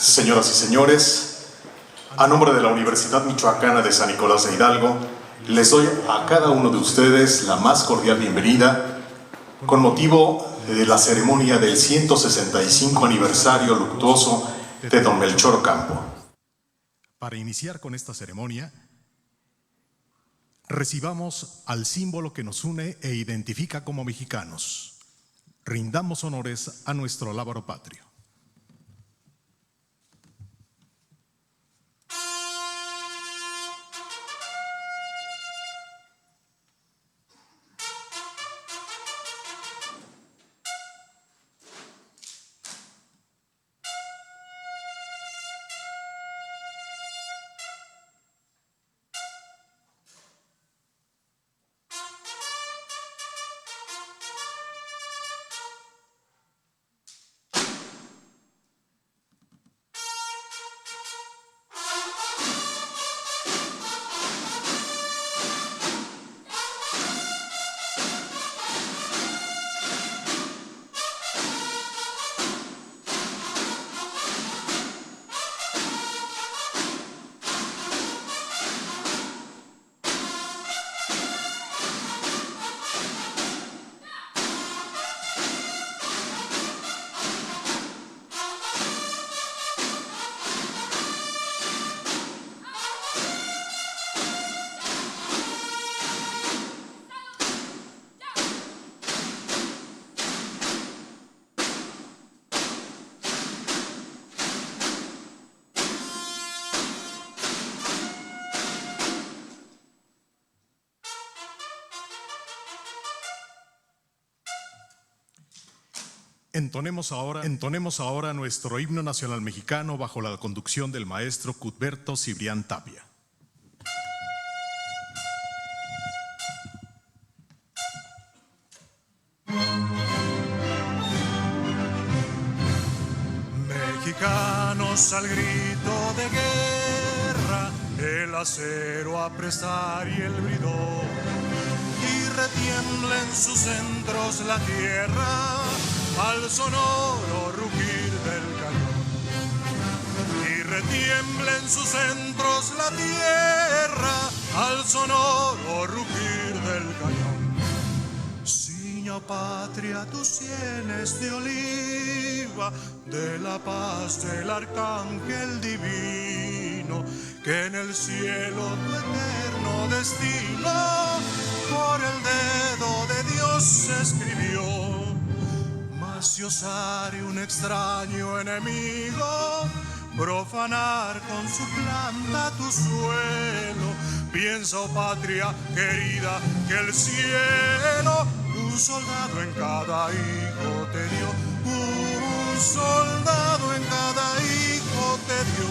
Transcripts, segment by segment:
Señoras y señores, a nombre de la Universidad Michoacana de San Nicolás de Hidalgo, les doy a cada uno de ustedes la más cordial bienvenida con motivo de la ceremonia del 165 aniversario luctuoso de don Melchor Ocampo. Para iniciar con esta ceremonia, recibamos al símbolo que nos une e identifica como mexicanos. Rindamos honores a nuestro lábaro patrio. Entonemos ahora nuestro himno nacional mexicano bajo la conducción del maestro Cuthberto Cibrián Tapia. Mexicanos al grito de guerra, el acero a prestar y el bridón, y retiembla en sus centros la tierra al sonoro rugir del cañón, y retiembla en sus centros la tierra al sonoro rugir del cañón. Ciña, patria, tus sienes de oliva, de la paz del arcángel divino, que en el cielo tu eterno destino por el dedo de Dios escribió. Si osare un extraño enemigo profanar con su planta tu suelo, piensa, oh patria querida, que el cielo un soldado en cada hijo te dio, un soldado en cada hijo te dio.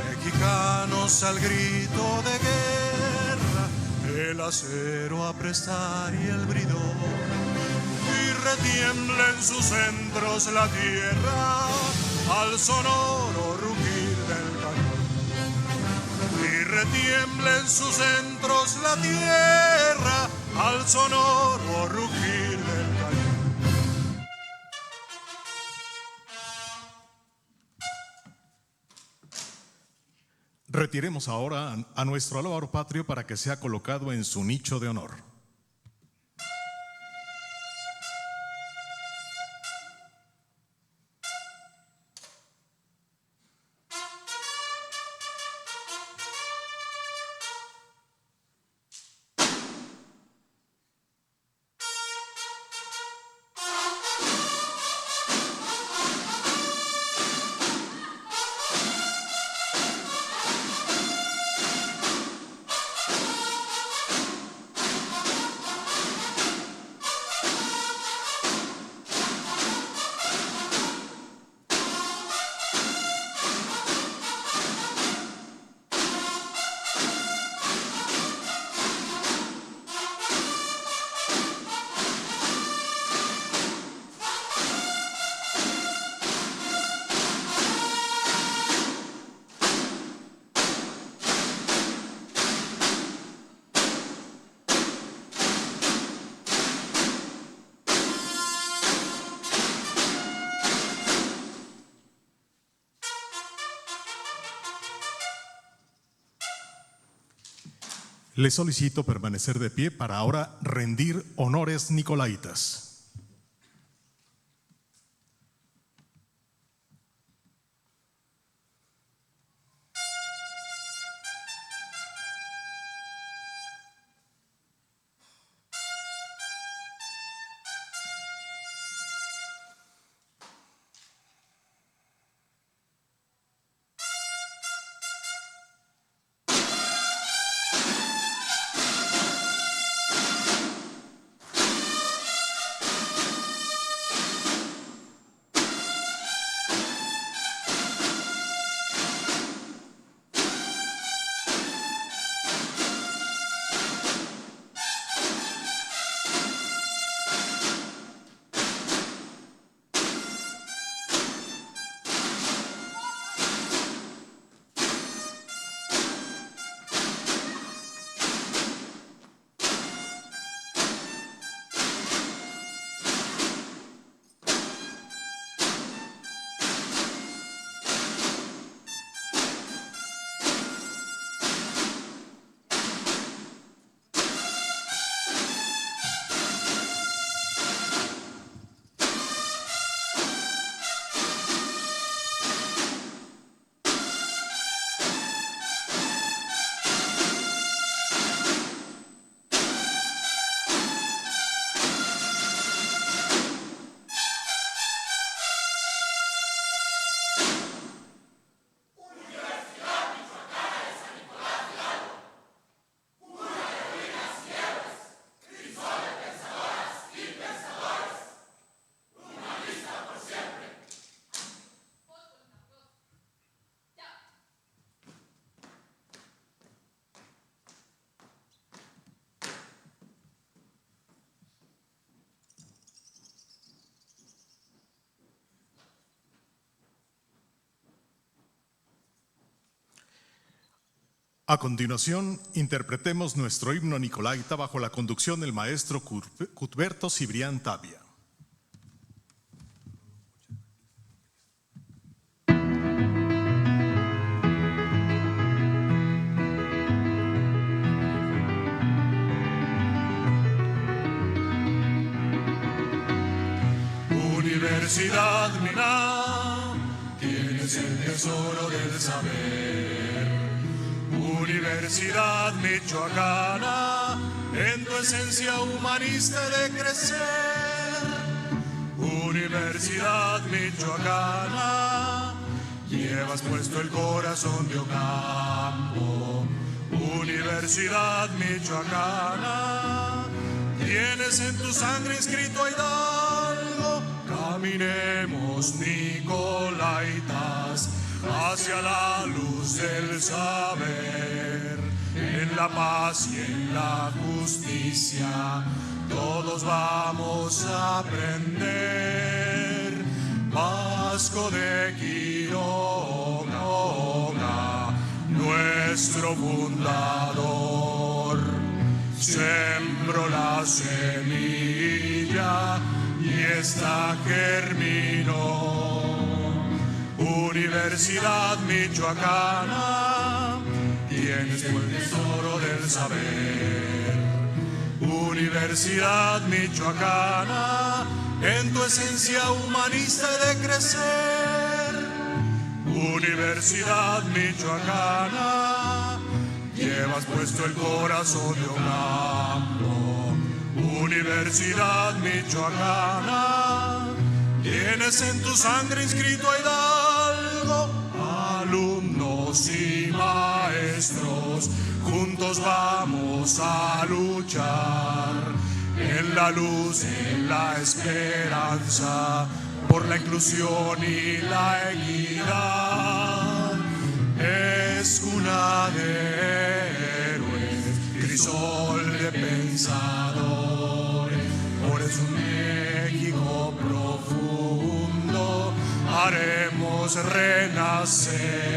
Mexicanos al grito de guerra, el acero a prestar y el bridón, retiembla en sus centros la tierra al sonoro rugir del cañón, y retiembla en sus centros la tierra al sonoro rugir del cañón. Retiremos ahora a nuestro lábaro patrio para que sea colocado en su nicho de honor. Les solicito permanecer de pie para ahora rendir honores nicolaitas. A continuación, interpretemos nuestro himno nicolaita bajo la conducción del maestro Cuthberto Cibrián Tapia. Universidad Mina, tienes el tesoro del saber. Universidad Michoacana, en tu esencia humanista de crecer. Universidad Michoacana, llevas puesto el corazón de Ocampo. Universidad Michoacana, tienes en tu sangre inscrito a Hidalgo. Caminemos, nicolaitas, hacia la luz del saber. En la paz y en la justicia todos vamos a aprender. Vasco de Quiroga, nuestro fundador, sembró la semilla y esta germinó. Universidad Michoacana, tienes el tesoro del saber. Universidad Michoacana, en tu esencia humanista de crecer. Universidad Michoacana, llevas puesto el corazón de Ocampo. Universidad Michoacana, tienes en tu sangre inscrito a Hidalgo. Alumnos y maestros, juntos vamos a luchar en la luz, en la esperanza, por la inclusión y la equidad. Es cuna de héroes, crisol de pensadores, por eso México profundo haremos renacer.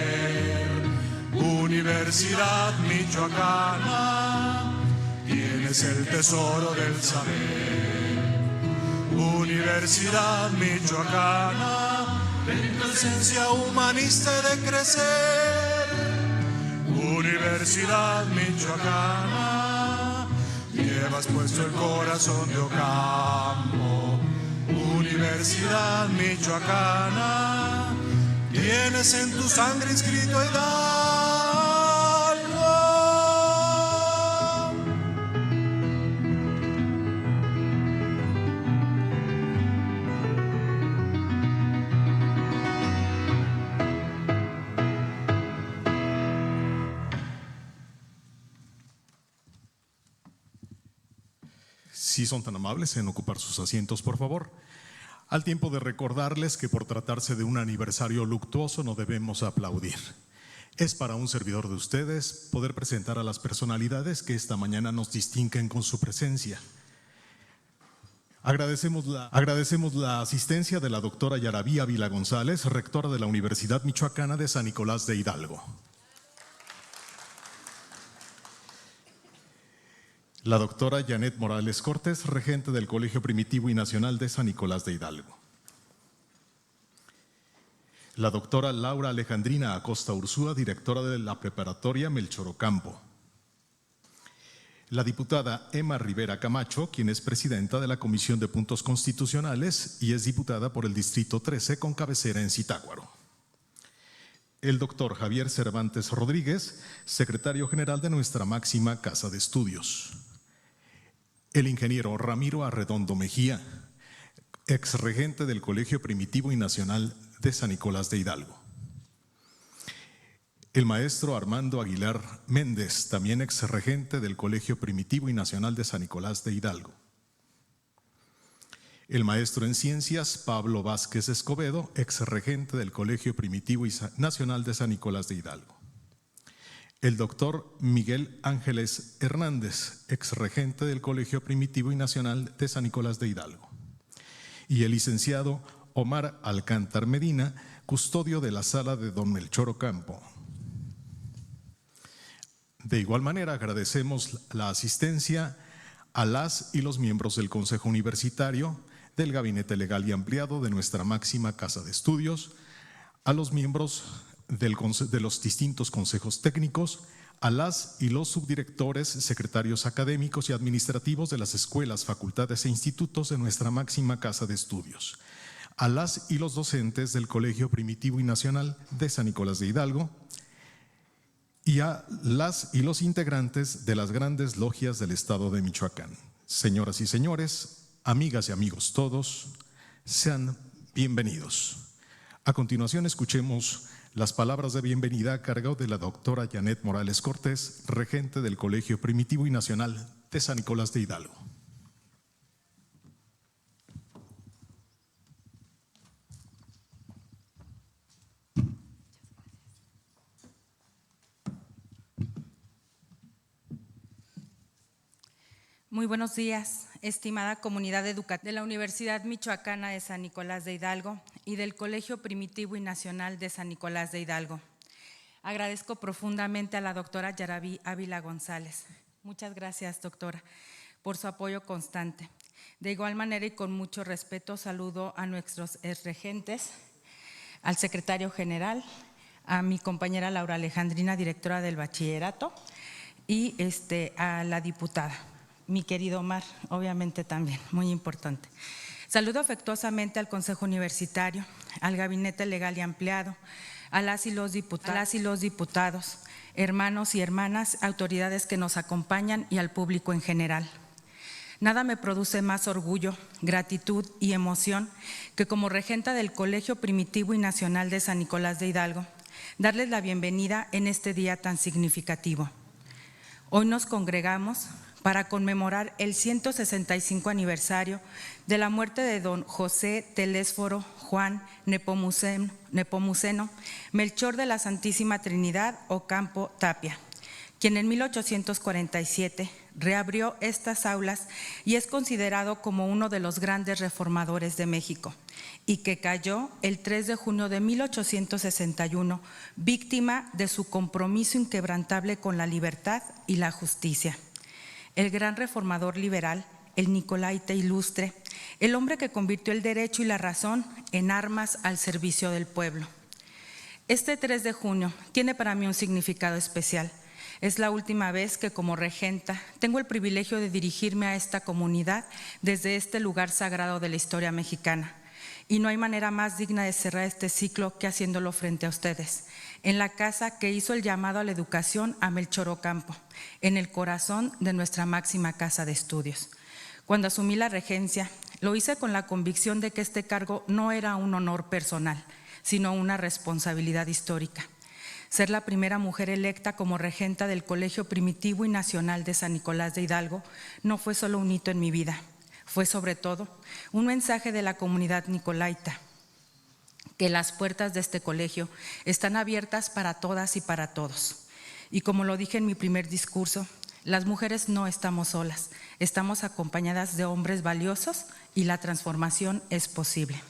Universidad Michoacana, tienes el tesoro del saber. Universidad Michoacana, en tu esencia humanista de crecer. Universidad Michoacana, llevas puesto el corazón de Ocampo. Universidad Michoacana, tienes en tu sangre inscrito Hidalgo. Si son tan amables en ocupar sus asientos, por favor. Al tiempo de recordarles que por tratarse de un aniversario luctuoso no debemos aplaudir. Es para un servidor de ustedes poder presentar a las personalidades que esta mañana nos distinguen con su presencia. Agradecemos la asistencia de la doctora Yarabí Ávila González, rectora de la Universidad Michoacana de San Nicolás de Hidalgo. La doctora Janet Morales Cortés, regente del Colegio Primitivo y Nacional de San Nicolás de Hidalgo. La doctora Laura Alejandrina Acosta Ursúa, directora de la Preparatoria Melchor Ocampo. La diputada Emma Rivera Camacho, quien es presidenta de la Comisión de Puntos Constitucionales y es diputada por el Distrito 13 con cabecera en Zitácuaro. El doctor Javier Cervantes Rodríguez, secretario general de nuestra máxima casa de estudios. El ingeniero Ramiro Arredondo Mejía, exregente del Colegio Primitivo y Nacional de San Nicolás de Hidalgo. El maestro Armando Aguilar Méndez, también exregente del Colegio Primitivo y Nacional de San Nicolás de Hidalgo. El maestro en ciencias Pablo Vázquez Escobedo, exregente del Colegio Primitivo y Nacional de San Nicolás de Hidalgo. El doctor Miguel Ángeles Hernández, exregente del Colegio Primitivo y Nacional de San Nicolás de Hidalgo. Y el licenciado Omar Alcántar Medina, custodio de la sala de don Melchor Ocampo. De igual manera, agradecemos la asistencia a las y los miembros del Consejo Universitario, del Gabinete Legal y Ampliado de nuestra máxima casa de estudios, a los miembros de los distintos consejos técnicos, a las y los subdirectores, secretarios académicos y administrativos de las escuelas, facultades e institutos de nuestra máxima casa de estudios, a las y los docentes del Colegio Primitivo y Nacional de San Nicolás de Hidalgo y a las y los integrantes de las grandes logias del estado de Michoacán. Señoras y señores, amigas y amigos todos, sean bienvenidos. A continuación escuchemos las palabras de bienvenida a cargo de la doctora Janet Morales Cortés, regente del Colegio Primitivo y Nacional de San Nicolás de Hidalgo. Muy buenos días, estimada comunidad educativa de la Universidad Michoacana de San Nicolás de Hidalgo y del Colegio Primitivo y Nacional de San Nicolás de Hidalgo. Agradezco profundamente a la doctora Yarabí Ávila González. Muchas gracias, doctora, por su apoyo constante. De igual manera y con mucho respeto saludo a nuestros regentes, al secretario general, a mi compañera Laura Alejandrina, directora del bachillerato, y a la diputada. Mi querido Omar, obviamente también, muy importante. Saludo afectuosamente al Consejo Universitario, al Gabinete Legal y Ampliado, a las y los diputados, hermanos y hermanas, autoridades que nos acompañan y al público en general. Nada me produce más orgullo, gratitud y emoción que como regenta del Colegio Primitivo y Nacional de San Nicolás de Hidalgo, darles la bienvenida en este día tan significativo. Hoy nos congregamos para conmemorar el 165 aniversario de la muerte de don José Telésforo Juan Nepomuceno Melchor de la Santísima Trinidad Ocampo Tapia, quien en 1847 reabrió estas aulas y es considerado como uno de los grandes reformadores de México, y que cayó el 3 de junio de 1861, víctima de su compromiso inquebrantable con la libertad y la justicia. El gran reformador liberal, el nicolaita ilustre, el hombre que convirtió el derecho y la razón en armas al servicio del pueblo. Este 3 de junio tiene para mí un significado especial. Es la última vez que como regenta tengo el privilegio de dirigirme a esta comunidad desde este lugar sagrado de la historia mexicana. Y no hay manera más digna de cerrar este ciclo que haciéndolo frente a ustedes, en la casa que hizo el llamado a la educación a Melchor Ocampo, en el corazón de nuestra máxima casa de estudios. Cuando asumí la regencia, lo hice con la convicción de que este cargo no era un honor personal, sino una responsabilidad histórica. Ser la primera mujer electa como regenta del Colegio Primitivo y Nacional de San Nicolás de Hidalgo no fue solo un hito en mi vida, fue sobre todo un mensaje de la comunidad nicolaita, que las puertas de este colegio están abiertas para todas y para todos. Y como lo dije en mi primer discurso, las mujeres no estamos solas, estamos acompañadas de hombres valiosos y la transformación es posible.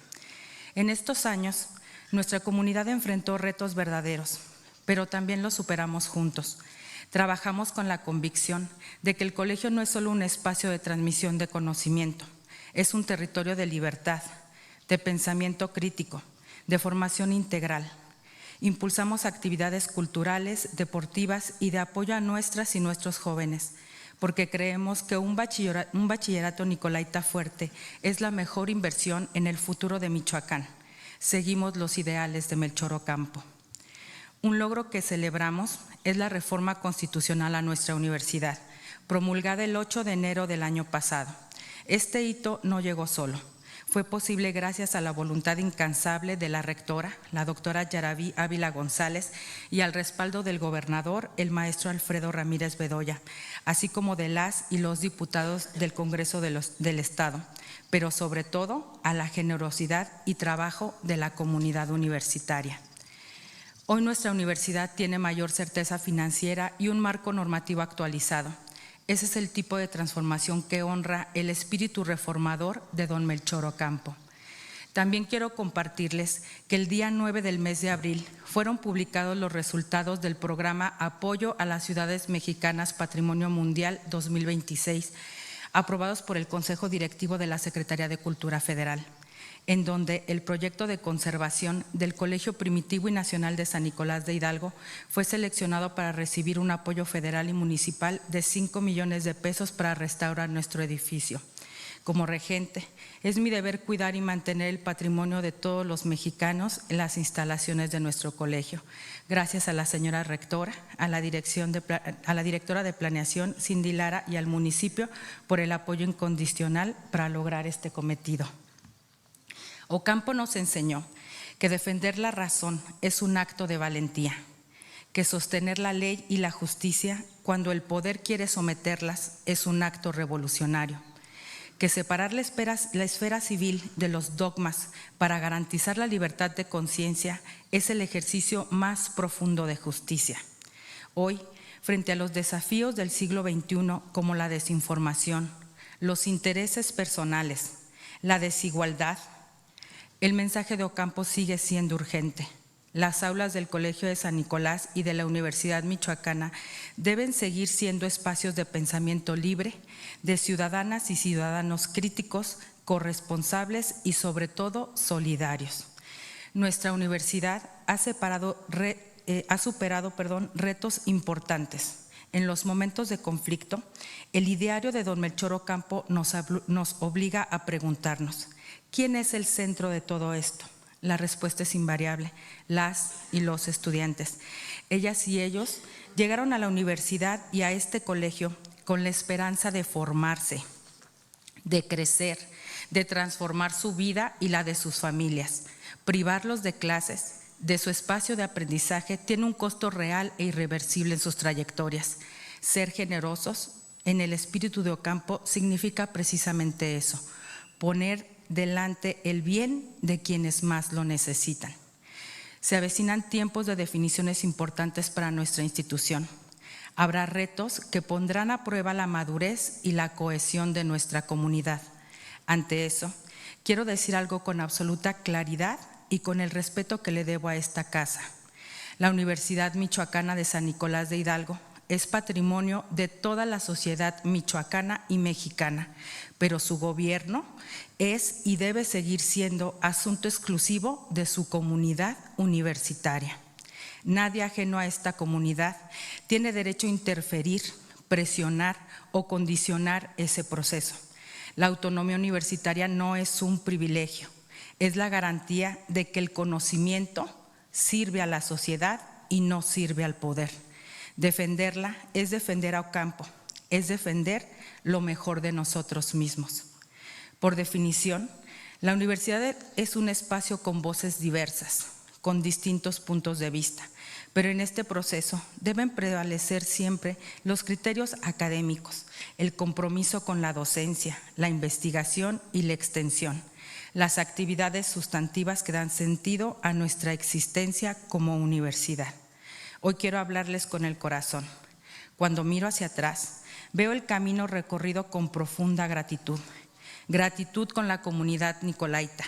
En estos años, nuestra comunidad enfrentó retos verdaderos, pero también los superamos juntos. Trabajamos con la convicción de que el colegio no es solo un espacio de transmisión de conocimiento, es un territorio de libertad, de pensamiento crítico, de formación integral. Impulsamos actividades culturales, deportivas y de apoyo a nuestras y nuestros jóvenes, porque creemos que un bachillerato nicolaita fuerte es la mejor inversión en el futuro de Michoacán. Seguimos los ideales de Melchor Ocampo. Un logro que celebramos es la reforma constitucional a nuestra universidad, promulgada el 8 de enero del año pasado. Este hito no llegó solo. Fue posible gracias a la voluntad incansable de la rectora, la doctora Yaraví Ávila González, y al respaldo del gobernador, el maestro Alfredo Ramírez Bedoya, así como de las y los diputados del Congreso del Estado, pero sobre todo a la generosidad y trabajo de la comunidad universitaria. Hoy nuestra universidad tiene mayor certeza financiera y un marco normativo actualizado. Ese es el tipo de transformación que honra el espíritu reformador de don Melchor Ocampo. También quiero compartirles que el día 9 del mes de abril fueron publicados los resultados del programa Apoyo a las Ciudades Mexicanas Patrimonio Mundial 2026, aprobados por el Consejo Directivo de la Secretaría de Cultura Federal, en donde el proyecto de conservación del Colegio Primitivo y Nacional de San Nicolás de Hidalgo fue seleccionado para recibir un apoyo federal y municipal de 5 millones de pesos para restaurar nuestro edificio. Como regente, es mi deber cuidar y mantener el patrimonio de todos los mexicanos en las instalaciones de nuestro colegio. Gracias a la señora rectora, a la directora de planeación, Cindy Lara, y al municipio por el apoyo incondicional para lograr este cometido. Ocampo nos enseñó que defender la razón es un acto de valentía, que sostener la ley y la justicia cuando el poder quiere someterlas es un acto revolucionario, que separar la esfera civil de los dogmas para garantizar la libertad de conciencia es el ejercicio más profundo de justicia. Hoy, frente a los desafíos del siglo XXI como la desinformación, los intereses personales, la desigualdad, el mensaje de Ocampo sigue siendo urgente. Las aulas del Colegio de San Nicolás y de la Universidad Michoacana deben seguir siendo espacios de pensamiento libre, de ciudadanas y ciudadanos críticos, corresponsables y sobre todo solidarios. Nuestra universidad ha superado retos importantes. En los momentos de conflicto, el ideario de don Melchor Ocampo nos obliga a preguntarnos: ¿quién es el centro de todo esto? La respuesta es invariable: las y los estudiantes. Ellas y ellos llegaron a la universidad y a este colegio con la esperanza de formarse, de crecer, de transformar su vida y la de sus familias. Privarlos de clases, de su espacio de aprendizaje, tiene un costo real e irreversible en sus trayectorias. Ser generosos en el espíritu de Ocampo significa precisamente eso: poner delante el bien de quienes más lo necesitan. Se avecinan tiempos de definiciones importantes para nuestra institución. Habrá retos que pondrán a prueba la madurez y la cohesión de nuestra comunidad. Ante eso, quiero decir algo con absoluta claridad y con el respeto que le debo a esta casa. La Universidad Michoacana de San Nicolás de Hidalgo es patrimonio de toda la sociedad michoacana y mexicana, pero su gobierno es y debe seguir siendo asunto exclusivo de su comunidad universitaria. Nadie ajeno a esta comunidad tiene derecho a interferir, presionar o condicionar ese proceso. La autonomía universitaria no es un privilegio, es la garantía de que el conocimiento sirve a la sociedad y no sirve al poder. Defenderla es defender a Ocampo, es defender lo mejor de nosotros mismos. Por definición, la universidad es un espacio con voces diversas, con distintos puntos de vista, pero en este proceso deben prevalecer siempre los criterios académicos, el compromiso con la docencia, la investigación y la extensión, las actividades sustantivas que dan sentido a nuestra existencia como universidad. Hoy quiero hablarles con el corazón. Cuando miro hacia atrás, veo el camino recorrido con profunda gratitud. Gratitud con la comunidad nicolaita,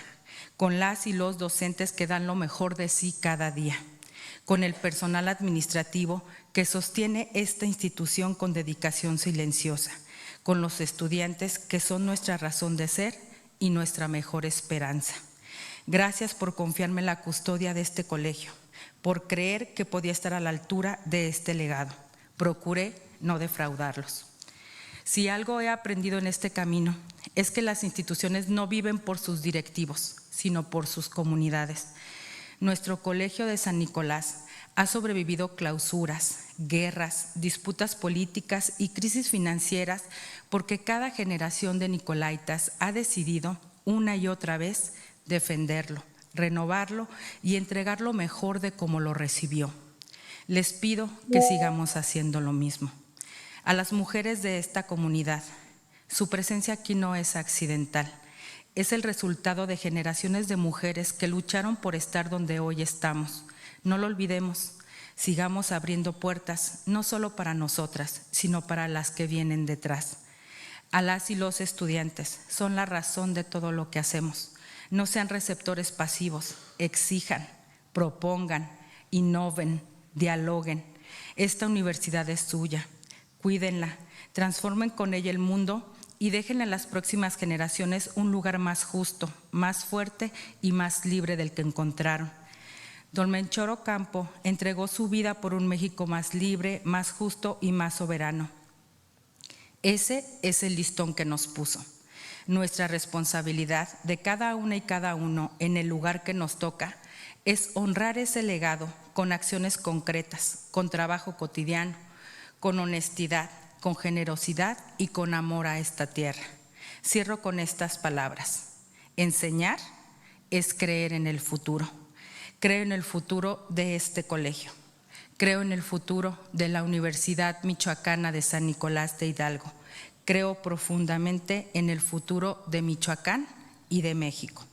con las y los docentes que dan lo mejor de sí cada día, con el personal administrativo que sostiene esta institución con dedicación silenciosa, con los estudiantes que son nuestra razón de ser y nuestra mejor esperanza. Gracias por confiarme en la custodia de este colegio, por creer que podía estar a la altura de este legado. Procuré no defraudarlos. Si algo he aprendido en este camino es que las instituciones no viven por sus directivos, sino por sus comunidades. Nuestro colegio de San Nicolás ha sobrevivido clausuras, guerras, disputas políticas y crisis financieras porque cada generación de nicolaitas ha decidido una y otra vez defenderlo, renovarlo y entregar lo mejor de cómo lo recibió. Les pido que sigamos haciendo lo mismo. A las mujeres de esta comunidad, su presencia aquí no es accidental, es el resultado de generaciones de mujeres que lucharon por estar donde hoy estamos. No lo olvidemos, sigamos abriendo puertas, no solo para nosotras, sino para las que vienen detrás. A las y los estudiantes son la razón de todo lo que hacemos. No sean receptores pasivos, exijan, propongan, innoven, dialoguen. Esta universidad es suya. Cuídenla, transformen con ella el mundo y déjenle a las próximas generaciones un lugar más justo, más fuerte y más libre del que encontraron. Don Melchor Ocampo entregó su vida por un México más libre, más justo y más soberano. Ese es el listón que nos puso. Nuestra responsabilidad de cada una y cada uno en el lugar que nos toca es honrar ese legado con acciones concretas, con trabajo cotidiano, con honestidad, con generosidad y con amor a esta tierra. Cierro con estas palabras. Enseñar es creer en el futuro. Creo en el futuro de este colegio. Creo en el futuro de la Universidad Michoacana de San Nicolás de Hidalgo. Creo profundamente en el futuro de Michoacán y de México.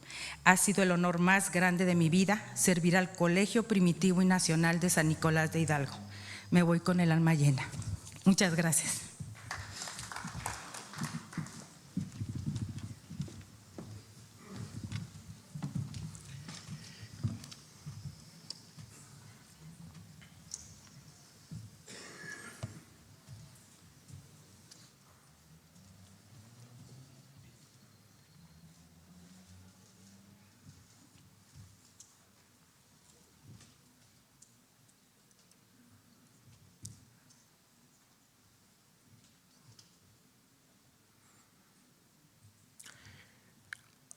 Ha sido el honor más grande de mi vida servir al Colegio Primitivo y Nacional de San Nicolás de Hidalgo. Me voy con el alma llena. Muchas gracias.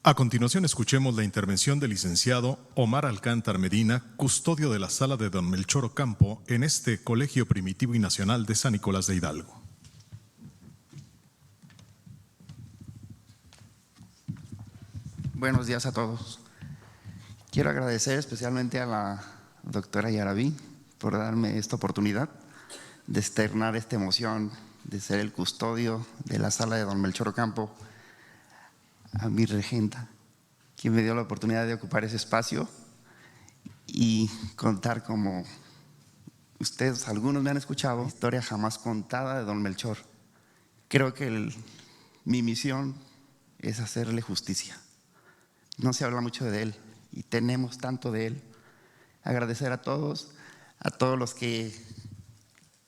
A continuación escuchemos la intervención del licenciado Omar Alcántar Medina, custodio de la sala de don Melchor Ocampo en este Colegio Primitivo y Nacional de San Nicolás de Hidalgo. Buenos días a todos. Quiero agradecer especialmente a la doctora Yarabí por darme esta oportunidad de externar esta emoción de ser el custodio de la sala de don Melchor Ocampo, a mi regenta, quien me dio la oportunidad de ocupar ese espacio y contar, como ustedes, algunos me han escuchado, historia jamás contada de don Melchor. Creo que mi misión es hacerle justicia. No se habla mucho de él y tenemos tanto de él. Agradecer a todos los que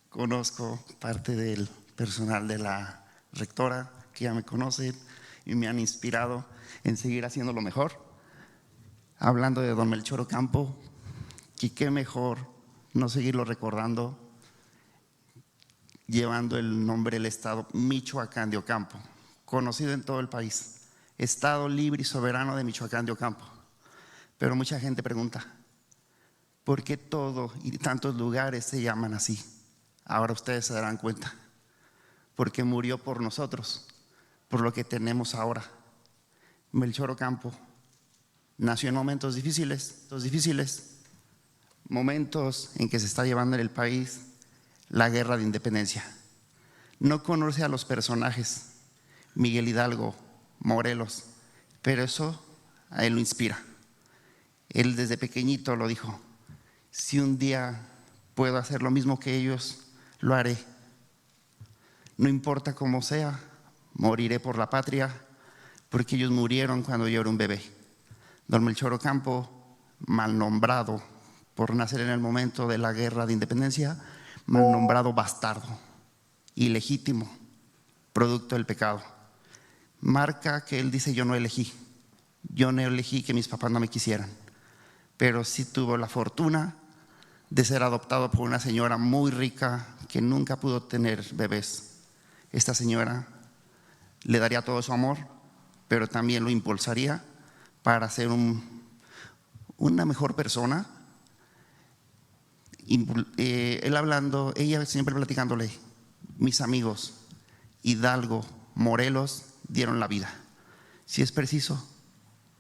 conozco, parte del personal de la rectora, que ya me conocen y me han inspirado en seguir haciendo lo mejor. Hablando de don Melchor Ocampo, y qué mejor no seguirlo recordando, llevando el nombre del estado Michoacán de Ocampo, conocido en todo el país, Estado libre y soberano de Michoacán de Ocampo. Pero mucha gente pregunta, ¿por qué todo y tantos lugares se llaman así? Ahora ustedes se darán cuenta, porque murió por nosotros, por lo que tenemos ahora. Melchor Ocampo nació en momentos difíciles, momentos en que se está llevando en el país la guerra de independencia. No conoce a los personajes, Miguel Hidalgo, Morelos, pero eso a él lo inspira. Él desde pequeñito lo dijo, si un día puedo hacer lo mismo que ellos, lo haré. No importa cómo sea, moriré por la patria, porque ellos murieron cuando yo era un bebé. Don Melchor Ocampo, mal nombrado por nacer en el momento de la guerra de independencia, mal nombrado bastardo, ilegítimo, producto del pecado. Marca que él dice, yo no elegí que mis papás no me quisieran, pero sí tuvo la fortuna de ser adoptado por una señora muy rica que nunca pudo tener bebés. Esta señora le daría todo su amor, pero también lo impulsaría para ser una mejor persona. Él hablando, ella siempre platicándole, mis amigos, Hidalgo, Morelos, dieron la vida. Si es preciso,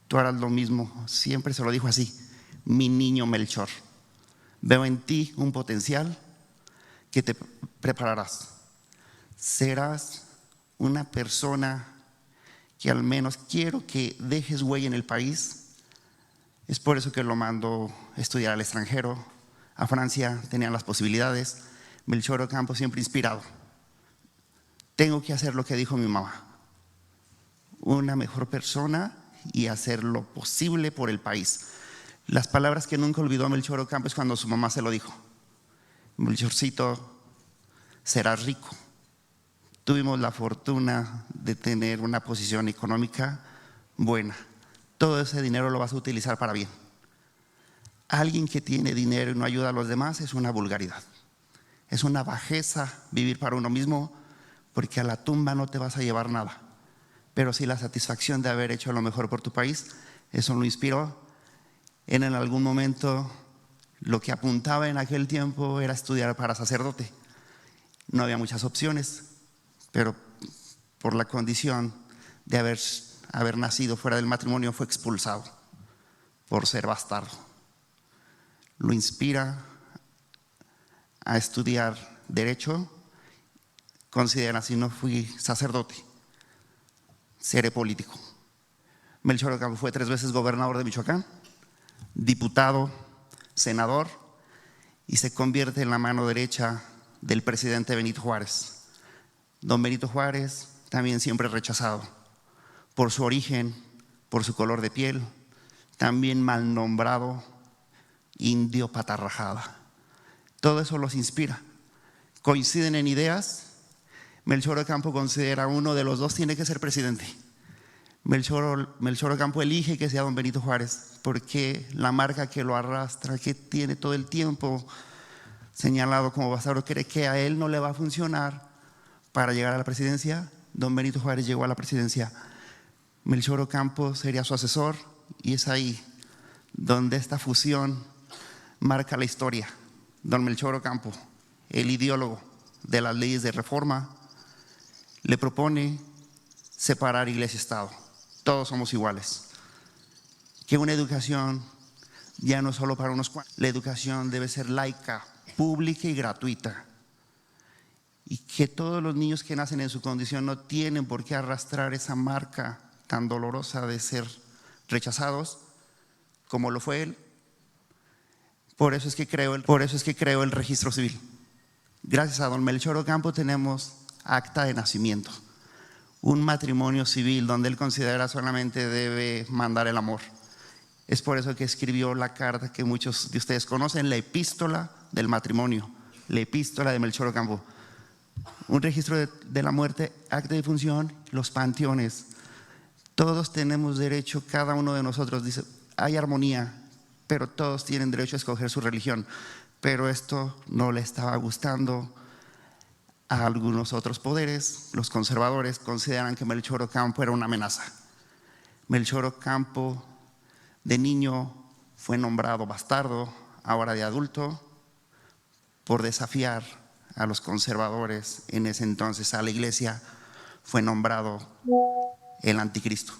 tú harás lo mismo. Siempre se lo dijo así, mi niño Melchor. Veo en ti un potencial que te prepararás. Serás una persona que al menos quiero que dejes huella en el país. Es por eso que lo mando a estudiar al extranjero. A Francia tenían las posibilidades. Melchor Ocampo siempre inspirado. Tengo que hacer lo que dijo mi mamá, una mejor persona y hacer lo posible por el país. Las palabras que nunca olvidó Melchor Ocampo es cuando su mamá se lo dijo: Melchorcito, serás rico. Tuvimos la fortuna de tener una posición económica buena. Todo ese dinero lo vas a utilizar para bien. Alguien que tiene dinero y no ayuda a los demás es una vulgaridad. Es una bajeza vivir para uno mismo, porque a la tumba no te vas a llevar nada. Pero sí la satisfacción de haber hecho lo mejor por tu país, eso lo inspiró. En algún momento lo que apuntaba en aquel tiempo era estudiar para sacerdote. No había muchas opciones, pero por la condición de haber nacido fuera del matrimonio fue expulsado por ser bastardo. Lo inspira a estudiar derecho. Considera, si no fui sacerdote, seré político. Melchor Ocampo fue 3 veces gobernador de Michoacán, diputado, senador, y se convierte en la mano derecha del presidente Benito Juárez. Don Benito Juárez también siempre rechazado por su origen, por su color de piel, también mal nombrado indio patarrajada. Todo eso los inspira. Coinciden en ideas. Melchor Ocampo considera uno de los dos tiene que ser presidente. Melchor Ocampo elige que sea don Benito Juárez, porque la marca que lo arrastra, que tiene todo el tiempo señalado como bastardo, cree que a él no le va a funcionar para llegar a la presidencia. Don Benito Juárez llegó a la presidencia. Melchor Ocampo sería su asesor, y es ahí donde esta fusión marca la historia. Don Melchor Ocampo, el ideólogo de las leyes de reforma, le propone separar iglesia y Estado. Todos somos iguales. Que una educación ya no es solo para unos cuantos. La educación debe ser laica, pública y gratuita. Y que todos los niños que nacen en su condición no tienen por qué arrastrar esa marca tan dolorosa de ser rechazados como lo fue él. Por eso es que creó el registro civil. Gracias a don Melchor Ocampo tenemos acta de nacimiento, un matrimonio civil donde él considera solamente debe mandar el amor. Es por eso que escribió la carta que muchos de ustedes conocen, la epístola del matrimonio, la epístola de Melchor Ocampo. Un registro de la muerte, acta de función, los panteones. Todos tenemos derecho, cada uno de nosotros dice, hay armonía, pero todos tienen derecho a escoger su religión. pero esto no le estaba gustando a algunos otros poderes. Los conservadores consideran que Melchor Ocampo era una amenaza. Melchor Ocampo, de niño, fue nombrado bastardo, ahora de adulto, por desafiar a los conservadores en ese entonces a la iglesia, fue nombrado el anticristo.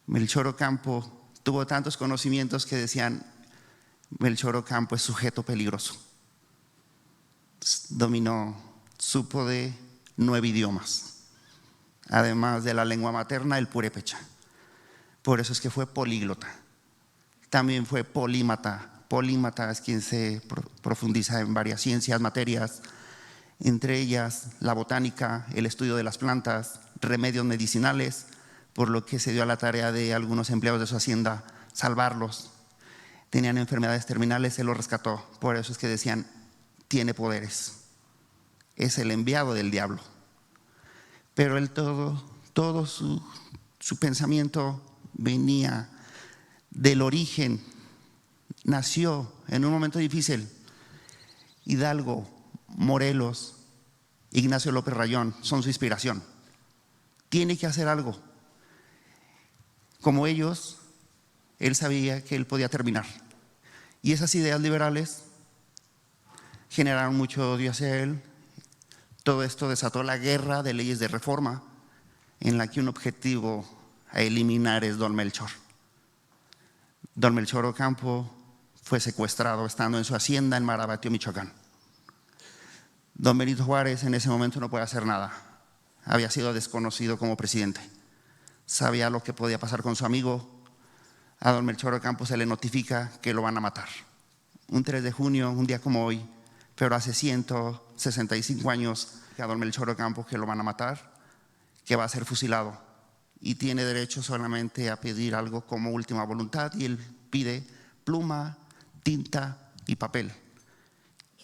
Melchor Ocampo tuvo tantos conocimientos que decían: Melchor Ocampo es sujeto peligroso. Supo de 9 idiomas, además de la lengua materna, el purépecha. Por eso es que fue políglota. También fue polímata. Polímata es quien se profundiza en varias ciencias, materias, entre ellas la botánica, el estudio de las plantas, remedios medicinales, por lo que se dio a la tarea de algunos empleados de su hacienda salvarlos. Tenían enfermedades terminales, se los rescató. Por eso es que decían: tiene poderes, es el enviado del diablo. Pero él todo su pensamiento venía del origen. Nació en un momento difícil. Hidalgo, Morelos, Ignacio López Rayón son su inspiración. Tiene que hacer algo. Como ellos, él sabía que él podía terminar. Y esas ideas liberales generaron mucho odio hacia él. Todo esto desató la guerra de leyes de reforma, en la que un objetivo a eliminar es Don Melchor. Don Melchor Ocampo fue secuestrado estando en su hacienda en Marabatío, Michoacán. Don Benito Juárez en ese momento no puede hacer nada. Había sido desconocido como presidente. Sabía lo que podía pasar con su amigo. A don Melchor Ocampo se le notifica que lo van a matar. Un 3 de junio, un día como hoy, pero hace 165 años, a don Melchor Ocampo que lo van a matar, que va a ser fusilado y tiene derecho solamente a pedir algo como última voluntad, y él pide pluma, tinta y papel.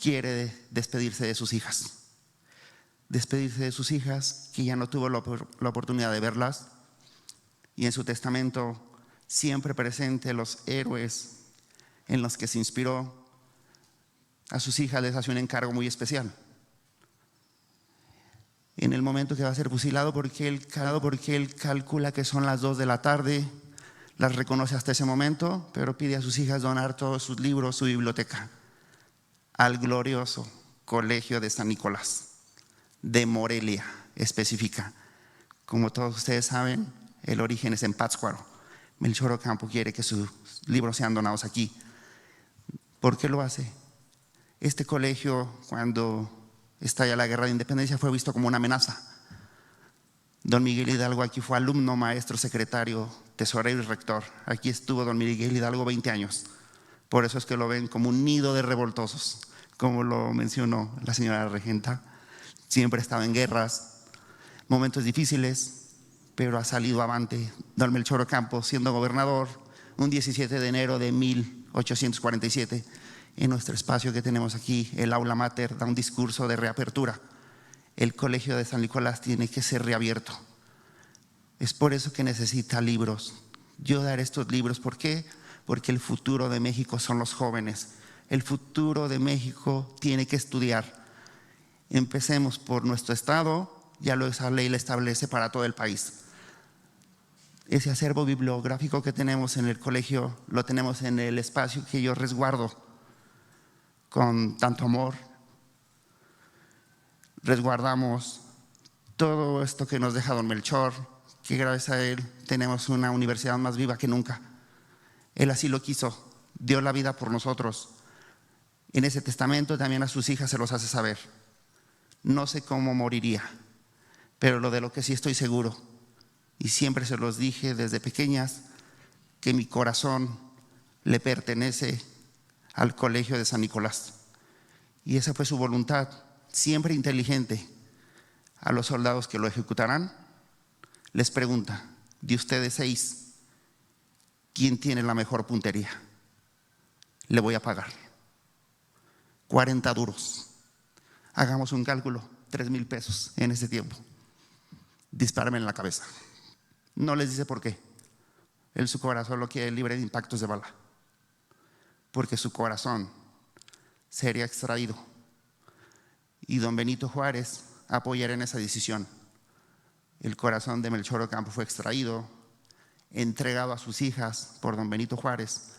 Quiere despedirse de sus hijas. Despedirse de sus hijas, que ya no tuvo la oportunidad de verlas, y en su testamento siempre presente los héroes en los que se inspiró. A sus hijas les hace un encargo muy especial. En el momento que va a ser fusilado, porque él calcula que son las 2 de la tarde, las reconoce hasta ese momento, pero pide a sus hijas donar todos sus libros, su biblioteca, al glorioso Colegio de San Nicolás de Morelia, específica. Como todos ustedes saben, el origen es en Pátzcuaro. Melchor Ocampo quiere que sus libros sean donados aquí. ¿Por qué lo hace? Este colegio, cuando estalla la guerra de independencia, fue visto como una amenaza. Don Miguel Hidalgo aquí fue alumno, maestro, secretario, tesorero y rector. Aquí estuvo don Miguel Hidalgo 20 años. Por eso es que lo ven como un nido de revoltosos, como lo mencionó la señora regenta. Siempre ha estado en guerras, momentos difíciles, pero ha salido avante. Don Melchor Ocampo, siendo gobernador, un 17 de enero de 1847, en nuestro espacio que tenemos aquí, el aula mater, da un discurso de reapertura. El colegio de San Nicolás tiene que ser reabierto. Es por eso que necesita libros. Yo daré estos libros. ¿Por qué? Porque el futuro de México son los jóvenes. El futuro de México tiene que estudiar. Empecemos por nuestro estado, ya lo esa ley la establece para todo el país. Ese acervo bibliográfico que tenemos en el colegio lo tenemos en el espacio que yo resguardo con tanto amor. Resguardamos todo esto que nos deja don Melchor, que gracias a él tenemos una universidad más viva que nunca. Él así lo quiso, dio la vida por nosotros. En ese testamento también a sus hijas se los hace saber. No sé cómo moriría, pero lo de lo que sí estoy seguro, y siempre se los dije desde pequeñas, que mi corazón le pertenece al Colegio de San Nicolás. Y esa fue su voluntad, siempre inteligente. A los soldados que lo ejecutarán, les pregunta: de ustedes 6, ¿quién tiene la mejor puntería? Le voy a pagar 40 duros. Hagamos un cálculo, 3,000 pesos en ese tiempo. Dispárame en la cabeza. No les dice por qué. Él, su corazón lo quiere libre de impactos de bala, porque su corazón sería extraído. Y don Benito Juárez apoyara en esa decisión. El corazón de Melchor Ocampo fue extraído, entregado a sus hijas por don Benito Juárez,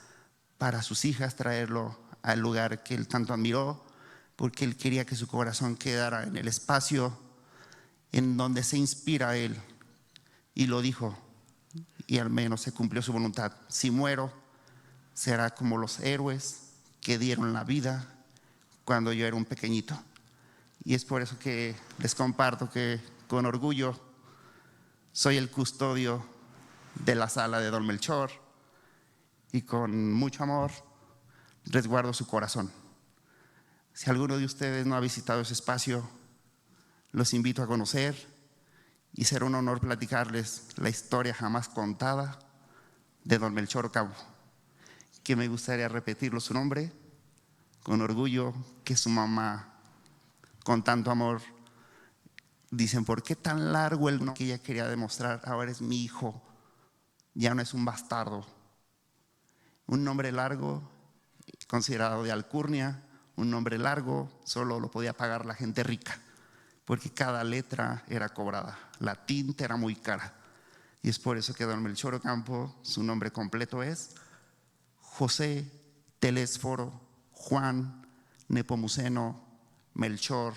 para sus hijas traerlo al lugar que él tanto admiró, porque él quería que su corazón quedara en el espacio en donde se inspira él. Y lo dijo, y al menos se cumplió su voluntad: si muero, será como los héroes que dieron la vida cuando yo era un pequeñito. Y es por eso que les comparto que con orgullo soy el custodio de la sala de don Melchor, y con mucho amor resguardo su corazón. Si alguno de ustedes no ha visitado ese espacio, los invito a conocer, y será un honor platicarles la historia jamás contada de don Melchor Ocampo, que me gustaría repetirlo su nombre con orgullo, que su mamá con tanto amor dicen: ¿por qué tan largo el nombre que ella quería demostrar? Ahora es mi hijo, ya no es un bastardo. Un nombre largo, considerado de alcurnia, un nombre largo solo lo podía pagar la gente rica, porque cada letra era cobrada, la tinta era muy cara. Y es por eso que don Melchor Ocampo, su nombre completo es José Telésforo Juan Nepomuceno Melchor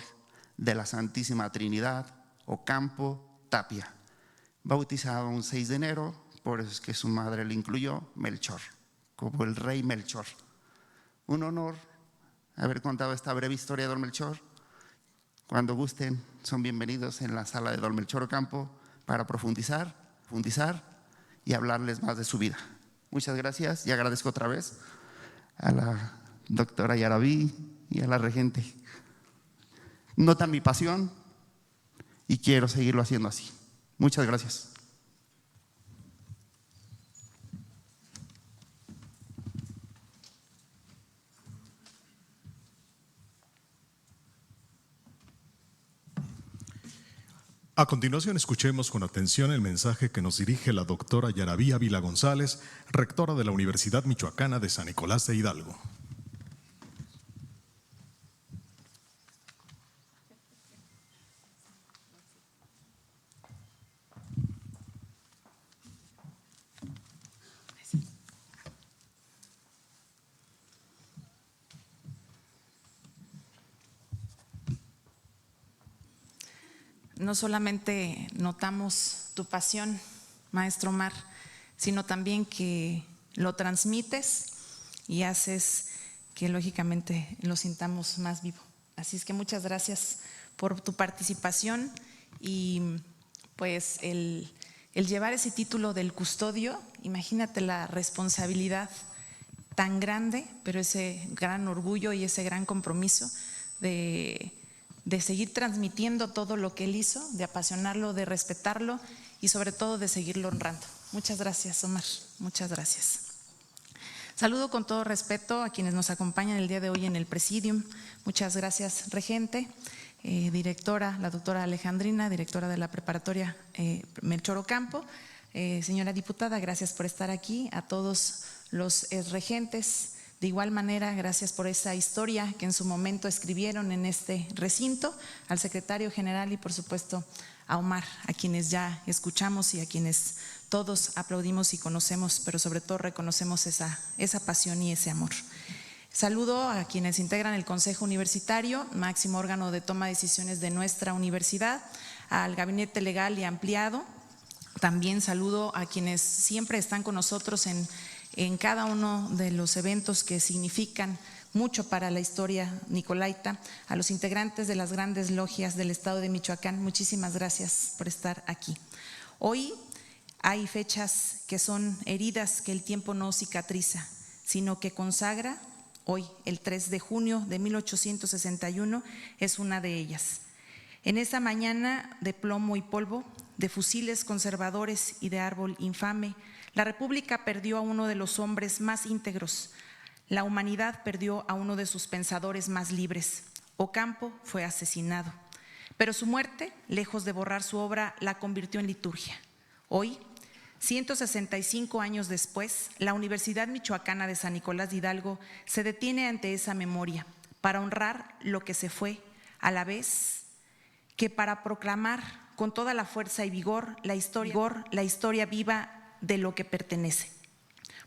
de la Santísima Trinidad Ocampo Tapia, bautizado un 6 de enero, por eso es que su madre le incluyó Melchor, como el rey Melchor. Un honor haber contado esta breve historia de don Melchor. Cuando gusten, son bienvenidos en la sala de don Melchor Ocampo para profundizar y hablarles más de su vida. Muchas gracias, y agradezco otra vez a la doctora Yarabí y a la regente. Notan mi pasión y quiero seguirlo haciendo así. Muchas gracias. A continuación, escuchemos con atención el mensaje que nos dirige la doctora Yarabí Ávila González, rectora de la Universidad Michoacana de San Nicolás de Hidalgo. No solamente notamos tu pasión, maestro Omar, sino también que lo transmites y haces que lógicamente lo sintamos más vivo. Así es que muchas gracias por tu participación, y pues el llevar ese título del custodio, imagínate la responsabilidad tan grande, pero ese gran orgullo y ese gran compromiso de seguir transmitiendo todo lo que él hizo, de apasionarlo, de respetarlo y sobre todo de seguirlo honrando. Muchas gracias, Omar, muchas gracias. Saludo con todo respeto a quienes nos acompañan el día de hoy en el Presidium. Muchas gracias, regente, directora, la doctora Alejandrina, directora de la preparatoria Melchor Ocampo. Señora diputada, gracias por estar aquí. A todos los regentes, de igual manera, gracias por esa historia que en su momento escribieron en este recinto, al secretario general y por supuesto a Omar, a quienes ya escuchamos y a quienes todos aplaudimos y conocemos, pero sobre todo reconocemos esa pasión y ese amor. Saludo a quienes integran el Consejo Universitario, máximo órgano de toma de decisiones de nuestra universidad, al gabinete legal y ampliado. También saludo a quienes siempre están con nosotros en cada uno de los eventos que significan mucho para la historia nicolaita, a los integrantes de las grandes logias del estado de Michoacán. Muchísimas gracias por estar aquí. Hoy hay fechas que son heridas que el tiempo no cicatriza, sino que consagra. Hoy, el 3 de junio de 1861, es una de ellas. En esa mañana de plomo y polvo, de fusiles conservadores y de árbol infame, la República perdió a uno de los hombres más íntegros. La humanidad perdió a uno de sus pensadores más libres. Ocampo fue asesinado, pero su muerte, lejos de borrar su obra, la convirtió en liturgia. Hoy, 165 años después, la Universidad Michoacana de San Nicolás de Hidalgo se detiene ante esa memoria para honrar lo que se fue, a la vez que para proclamar con toda la fuerza y vigor la historia viva de lo que pertenece.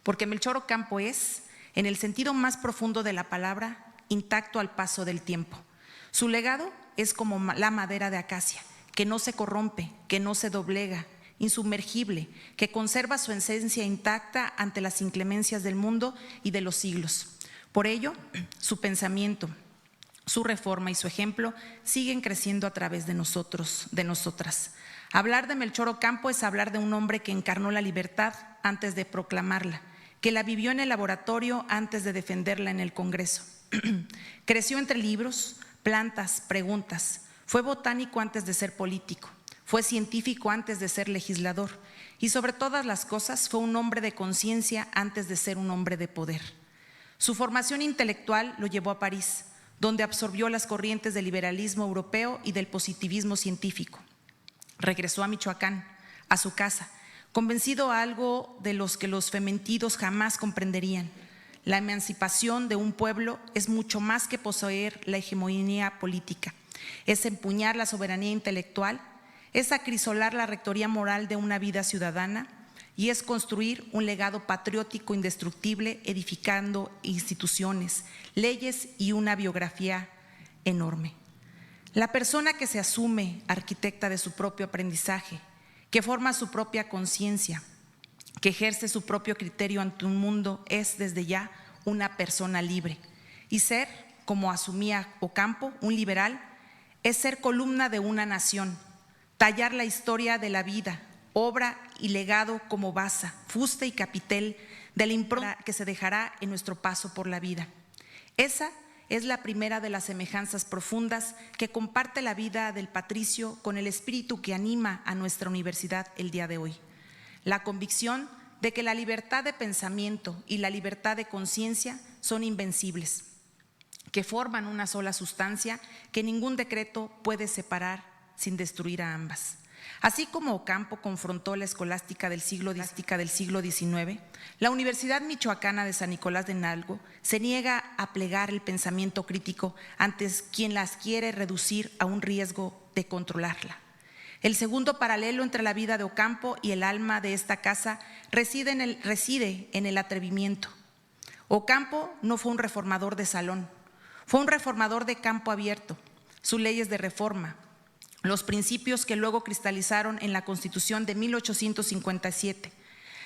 Porque Melchor Ocampo es, en el sentido más profundo de la palabra, intacto al paso del tiempo. Su legado es como la madera de acacia, que no se corrompe, que no se doblega, insumergible, que conserva su esencia intacta ante las inclemencias del mundo y de los siglos. Por ello, su pensamiento, su reforma y su ejemplo siguen creciendo a través de nosotros, de nosotras. Hablar de Melchor Ocampo es hablar de un hombre que encarnó la libertad antes de proclamarla, que la vivió en el laboratorio antes de defenderla en el Congreso. Creció entre libros, plantas, preguntas. Fue botánico antes de ser político. Fue científico antes de ser legislador. Y sobre todas las cosas fue un hombre de conciencia antes de ser un hombre de poder. Su formación intelectual lo llevó a París, donde absorbió las corrientes del liberalismo europeo y del positivismo científico. Regresó a Michoacán, a su casa, convencido a algo de los que los fementidos jamás comprenderían. La emancipación de un pueblo es mucho más que poseer la hegemonía política, es empuñar la soberanía intelectual, es acrisolar la rectoría moral de una vida ciudadana y es construir un legado patriótico indestructible, edificando instituciones, leyes y una biografía enorme. La persona que se asume arquitecta de su propio aprendizaje, que forma su propia conciencia, que ejerce su propio criterio ante un mundo, es desde ya una persona libre. Y ser, como asumía Ocampo, un liberal, es ser columna de una nación, tallar la historia de la vida, obra y legado como basa, fuste y capitel de la impronta que se dejará en nuestro paso por la vida. Esa es la primera de las semejanzas profundas que comparte la vida del patricio con el espíritu que anima a nuestra universidad el día de hoy. La convicción de que la libertad de pensamiento y la libertad de conciencia son invencibles, que forman una sola sustancia que ningún decreto puede separar sin destruir a ambas. Así como Ocampo confrontó la escolástica del siglo XIX, la Universidad Michoacana de San Nicolás de Hidalgo se niega a plegar el pensamiento crítico ante quien las quiere reducir a un riesgo de controlarla. El segundo paralelo entre la vida de Ocampo y el alma de esta casa reside en el atrevimiento. Ocampo no fue un reformador de salón, fue un reformador de campo abierto. Sus leyes de reforma, los principios que luego cristalizaron en la Constitución de 1857,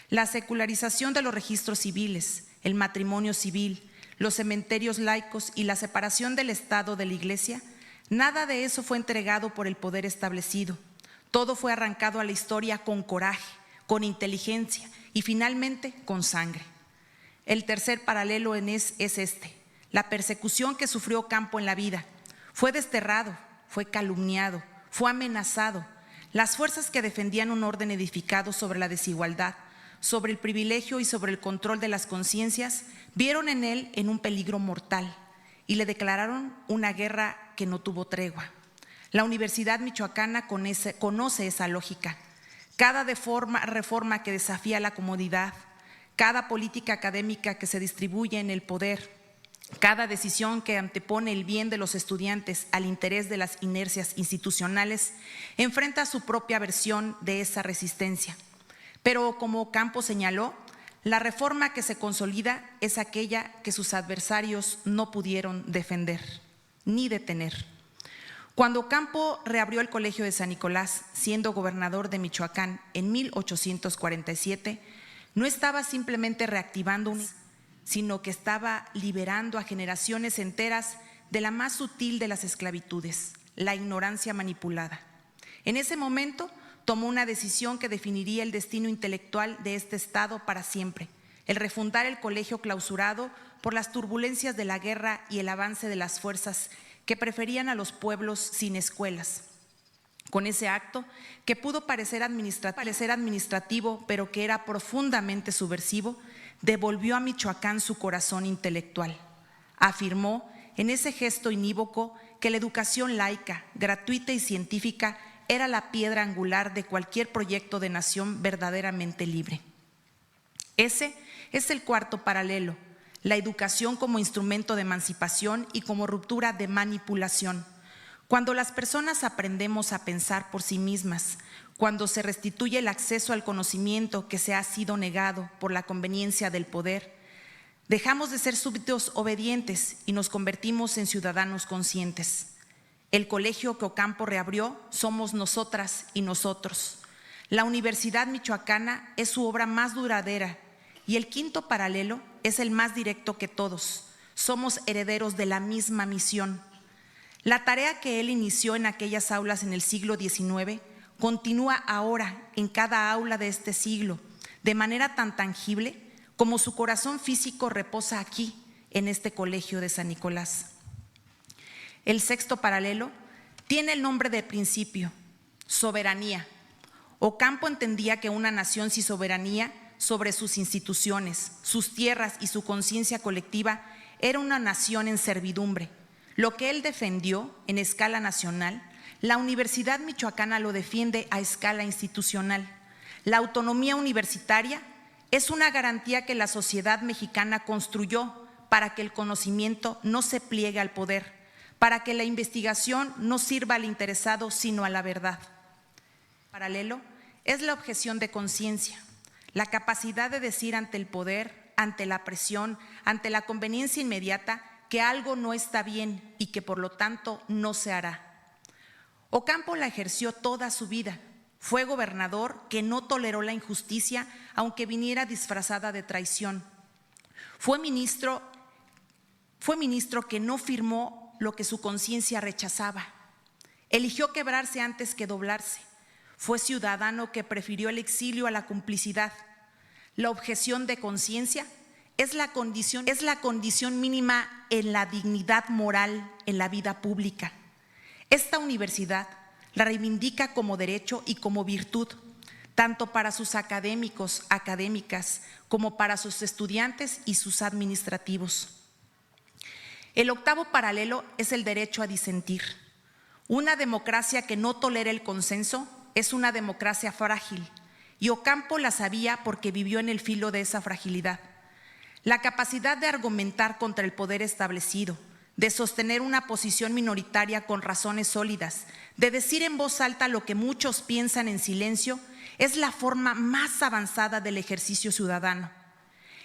la secularización de los registros civiles, el matrimonio civil, los cementerios laicos y la separación del Estado de la Iglesia, nada de eso fue entregado por el poder establecido. Todo fue arrancado a la historia con coraje, con inteligencia y finalmente con sangre. El tercer paralelo es este, la persecución que sufrió Ocampo en la vida. Fue desterrado, fue calumniado, fue amenazado. Las fuerzas que defendían un orden edificado sobre la desigualdad, sobre el privilegio y sobre el control de las conciencias, vieron en él en un peligro mortal y le declararon una guerra que no tuvo tregua. La Universidad Michoacana conoce esa lógica. Cada reforma que desafía la comodidad, cada política académica que se distribuye en el poder, cada decisión que antepone el bien de los estudiantes al interés de las inercias institucionales, enfrenta su propia versión de esa resistencia. Pero como Ocampo señaló, la reforma que se consolida es aquella que sus adversarios no pudieron defender ni detener. Cuando Ocampo reabrió el Colegio de San Nicolás, siendo gobernador de Michoacán en 1847, no estaba simplemente reactivando sino que estaba liberando a generaciones enteras de la más sutil de las esclavitudes, la ignorancia manipulada. En ese momento tomó una decisión que definiría el destino intelectual de este Estado para siempre, el refundar el colegio clausurado por las turbulencias de la guerra y el avance de las fuerzas que preferían a los pueblos sin escuelas. Con ese acto, que pudo parecer administrativo, pero que era profundamente subversivo, devolvió a Michoacán su corazón intelectual. Afirmó en ese gesto inívoco que la educación laica, gratuita y científica era la piedra angular de cualquier proyecto de nación verdaderamente libre. Ese es el cuarto paralelo, la educación como instrumento de emancipación y como ruptura de manipulación. Cuando las personas aprendemos a pensar por sí mismas, cuando se restituye el acceso al conocimiento que se ha sido negado por la conveniencia del poder, dejamos de ser súbditos obedientes y nos convertimos en ciudadanos conscientes. El colegio que Ocampo reabrió somos nosotras y nosotros. La Universidad Michoacana es su obra más duradera y el quinto paralelo es el más directo que todos. Somos herederos de la misma misión. La tarea que él inició en aquellas aulas en el siglo XIX continúa ahora en cada aula de este siglo, de manera tan tangible como su corazón físico reposa aquí, en este colegio de San Nicolás. El sexto paralelo tiene el nombre de principio: soberanía. Ocampo entendía que una nación sin soberanía sobre sus instituciones, sus tierras y su conciencia colectiva era una nación en servidumbre. Lo que él defendió en escala nacional, la Universidad Michoacana lo defiende a escala institucional. La autonomía universitaria es una garantía que la sociedad mexicana construyó para que el conocimiento no se pliegue al poder, para que la investigación no sirva al interesado sino a la verdad. Paralelo es la objeción de conciencia, la capacidad de decir ante el poder, ante la presión, ante la conveniencia inmediata, que algo no está bien y que por lo tanto no se hará. Ocampo la ejerció toda su vida. Fue gobernador que no toleró la injusticia, aunque viniera disfrazada de traición. Fue ministro que no firmó lo que su conciencia rechazaba. Eligió quebrarse antes que doblarse. Fue ciudadano que prefirió el exilio a la complicidad. La objeción de conciencia es la condición mínima en la dignidad moral en la vida pública. Esta universidad la reivindica como derecho y como virtud, tanto para sus académicos, académicas, como para sus estudiantes y sus administrativos. El octavo paralelo es el derecho a disentir. Una democracia que no tolera el consenso es una democracia frágil, y Ocampo la sabía porque vivió en el filo de esa fragilidad. La capacidad de argumentar contra el poder establecido, de sostener una posición minoritaria con razones sólidas, de decir en voz alta lo que muchos piensan en silencio, es la forma más avanzada del ejercicio ciudadano.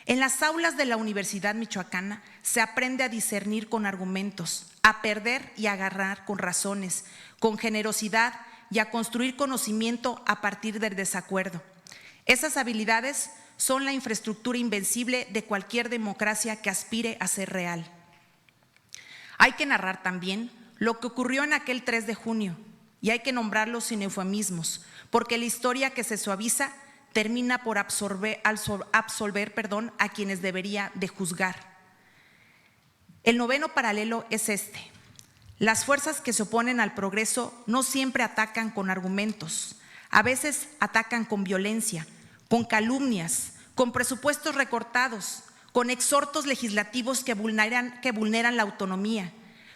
En las aulas de la Universidad Michoacana se aprende a discernir con argumentos, a perder y a agarrar con razones, con generosidad y a construir conocimiento a partir del desacuerdo. Esas habilidades son la infraestructura invencible de cualquier democracia que aspire a ser real. Hay que narrar también lo que ocurrió en aquel 3 de junio y hay que nombrarlo sin eufemismos, porque la historia que se suaviza termina por absolver a quienes debería de juzgar. El noveno paralelo es este: las fuerzas que se oponen al progreso no siempre atacan con argumentos, a veces atacan con violencia, con calumnias, con presupuestos recortados, con exhortos legislativos que vulneran la autonomía,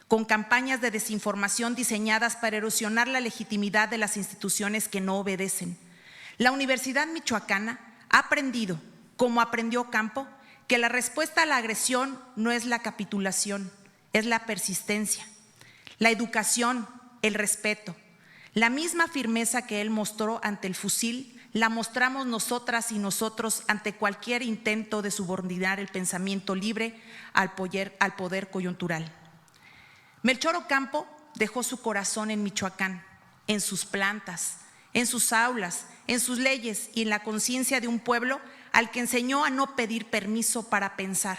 con campañas de desinformación diseñadas para erosionar la legitimidad de las instituciones que no obedecen. La Universidad Michoacana ha aprendido, como aprendió Ocampo, que la respuesta a la agresión no es la capitulación, es la persistencia. La educación, el respeto, la misma firmeza que él mostró ante el fusil, la mostramos nosotras y nosotros ante cualquier intento de subordinar el pensamiento libre al poder coyuntural. Melchor Ocampo dejó su corazón en Michoacán, en sus plantas, en sus aulas, en sus leyes y en la conciencia de un pueblo al que enseñó a no pedir permiso para pensar.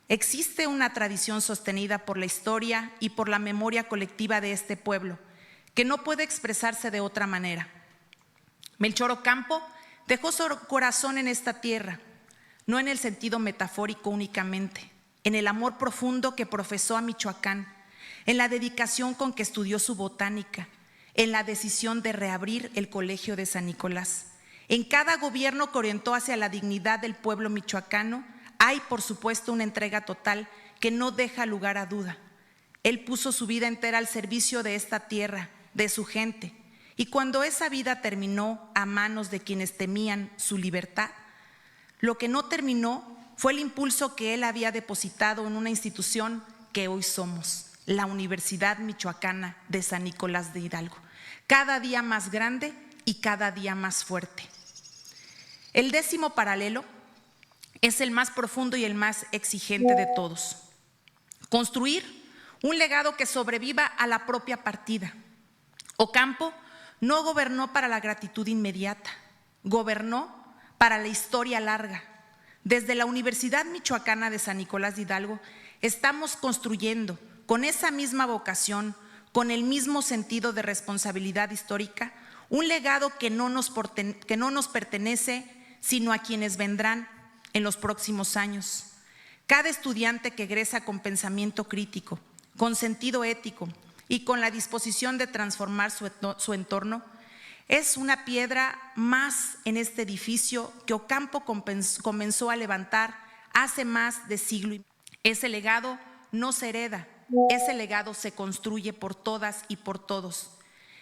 Existe una tradición sostenida por la historia y por la memoria colectiva de este pueblo, que no puede expresarse de otra manera. Melchor Ocampo dejó su corazón en esta tierra, no en el sentido metafórico únicamente, en el amor profundo que profesó a Michoacán, en la dedicación con que estudió su botánica, en la decisión de reabrir el Colegio de San Nicolás. En cada gobierno que orientó hacia la dignidad del pueblo michoacano, hay, por supuesto, una entrega total que no deja lugar a duda. Él puso su vida entera al servicio de esta tierra, de su gente, y cuando esa vida terminó a manos de quienes temían su libertad, lo que no terminó fue el impulso que él había depositado en una institución que hoy somos, la Universidad Michoacana de San Nicolás de Hidalgo, cada día más grande y cada día más fuerte. El 10º paralelo es el más profundo y el más exigente de todos. Construir un legado que sobreviva a la propia partida. Ocampo no gobernó para la gratitud inmediata, gobernó para la historia larga. Desde la Universidad Michoacana de San Nicolás de Hidalgo estamos construyendo con esa misma vocación, con el mismo sentido de responsabilidad histórica, un legado que no nos pertenece, sino a quienes vendrán en los próximos años. Cada estudiante que egresa con pensamiento crítico, con sentido ético y con la disposición de transformar su entorno, es una piedra más en este edificio que Ocampo comenzó a levantar hace más de siglo. Ese legado no se hereda, ese legado se construye por todas y por todos.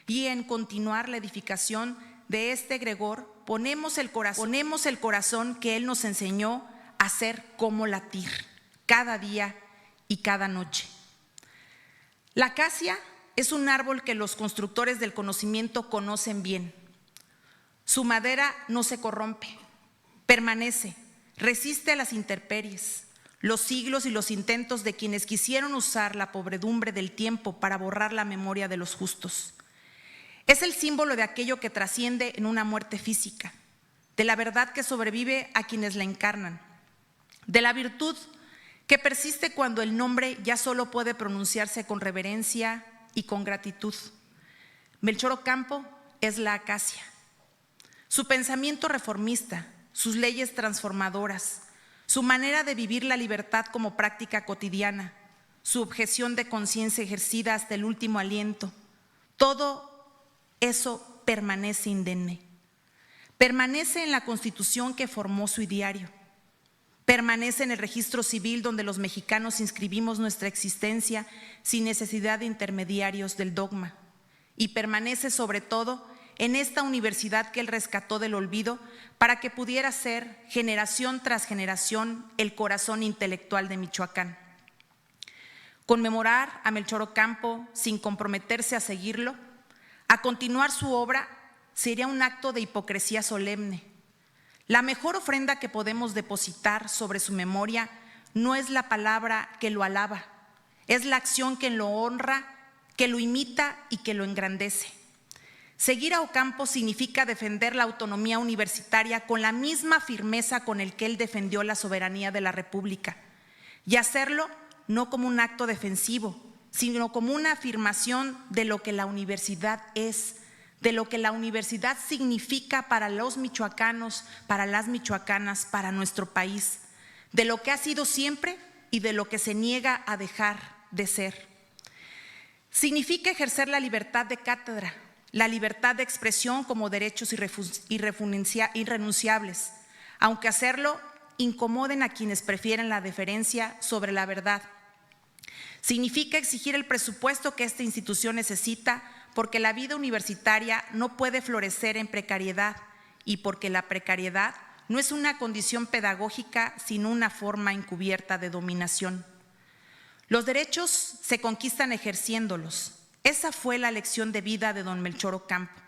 Y en continuar la edificación de este egregor, ponemos el corazón que él nos enseñó a hacer como latir, cada día y cada noche. La acacia es un árbol que los constructores del conocimiento conocen bien. Su madera no se corrompe, permanece, resiste a las intemperies, los siglos y los intentos de quienes quisieron usar la podredumbre del tiempo para borrar la memoria de los justos. Es el símbolo de aquello que trasciende en una muerte física, de la verdad que sobrevive a quienes la encarnan, de la virtud que persiste cuando el nombre ya solo puede pronunciarse con reverencia y con gratitud. Melchor Ocampo es la acacia. Su pensamiento reformista, sus leyes transformadoras, su manera de vivir la libertad como práctica cotidiana, su objeción de conciencia ejercida hasta el último aliento, todo eso permanece indemne. Permanece en la Constitución que formó su ideario. Permanece en el registro civil donde los mexicanos inscribimos nuestra existencia sin necesidad de intermediarios del dogma. Y permanece sobre todo en esta universidad que él rescató del olvido para que pudiera ser, generación tras generación, el corazón intelectual de Michoacán. Conmemorar a Melchor Ocampo sin comprometerse a seguirlo, a continuar su obra, sería un acto de hipocresía solemne. La mejor ofrenda que podemos depositar sobre su memoria no es la palabra que lo alaba, es la acción que lo honra, que lo imita y que lo engrandece. Seguir a Ocampo significa defender la autonomía universitaria con la misma firmeza con el que él defendió la soberanía de la República, y hacerlo no como un acto defensivo, sino como una afirmación de lo que la universidad es, de lo que la universidad significa para los michoacanos, para las michoacanas, para nuestro país, de lo que ha sido siempre y de lo que se niega a dejar de ser. Significa ejercer la libertad de cátedra, la libertad de expresión como derechos irrenunciables, aunque hacerlo incomoden a quienes prefieren la deferencia sobre la verdad. Significa exigir el presupuesto que esta institución necesita porque la vida universitaria no puede florecer en precariedad y porque la precariedad no es una condición pedagógica sino una forma encubierta de dominación. Los derechos se conquistan ejerciéndolos. Esa fue la lección de vida de don Melchor Ocampo.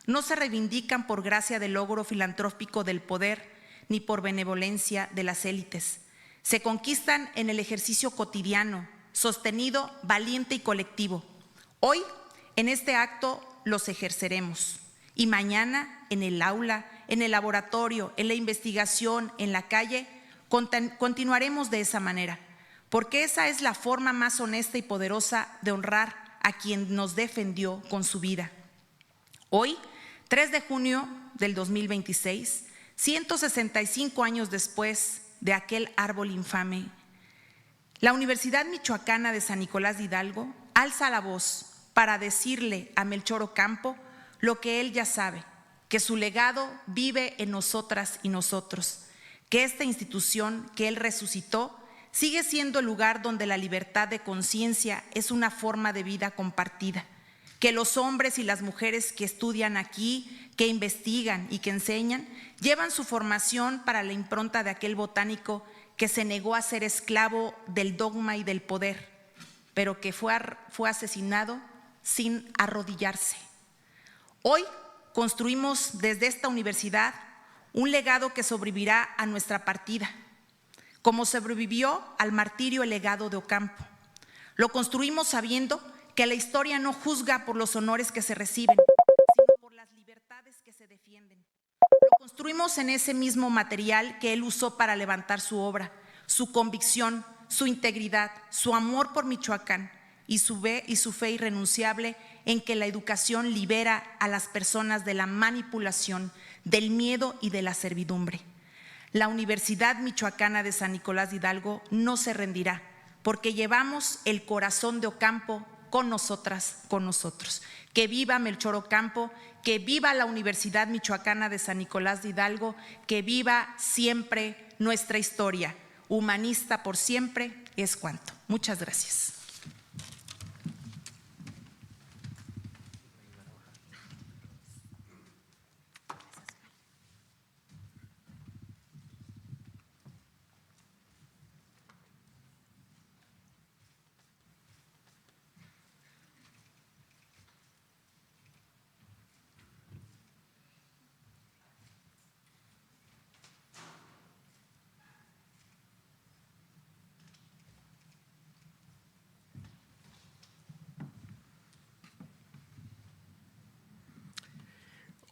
No se reivindican por gracia del logro filantrópico del poder ni por benevolencia de las élites. Se conquistan en el ejercicio cotidiano, sostenido, valiente y colectivo. Hoy, en este acto, los ejerceremos. Y mañana, en el aula, en el laboratorio, en la investigación, en la calle, continuaremos de esa manera, porque esa es la forma más honesta y poderosa de honrar a quien nos defendió con su vida. Hoy, 3 de junio del 2026, 165 años después de aquel árbol infame, la Universidad Michoacana de San Nicolás de Hidalgo alza la voz para decirle a Melchor Ocampo lo que él ya sabe, que su legado vive en nosotras y nosotros, que esta institución que él resucitó sigue siendo el lugar donde la libertad de conciencia es una forma de vida compartida, que los hombres y las mujeres que estudian aquí, que investigan y que enseñan, llevan su formación para la impronta de aquel botánico que se negó a ser esclavo del dogma y del poder, pero que fue asesinado sin arrodillarse. Hoy construimos desde esta universidad un legado que sobrevivirá a nuestra partida, como sobrevivió al martirio el legado de Ocampo. Lo construimos sabiendo que la historia no juzga por los honores que se reciben, sino por las libertades que se defienden. Lo construimos en ese mismo material que él usó para levantar su obra, su convicción, su integridad, su amor por Michoacán y su fe irrenunciable en que la educación libera a las personas de la manipulación, del miedo y de la servidumbre. La Universidad Michoacana de San Nicolás de Hidalgo no se rendirá, porque llevamos el corazón de Ocampo con nosotras, con nosotros. Que viva Melchor Ocampo, que viva la Universidad Michoacana de San Nicolás de Hidalgo, que viva siempre nuestra historia. Humanista por siempre es cuanto. Muchas gracias.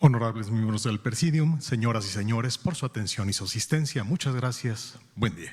Honorables miembros del Presidium, señoras y señores, por su atención y su asistencia, muchas gracias. Buen día.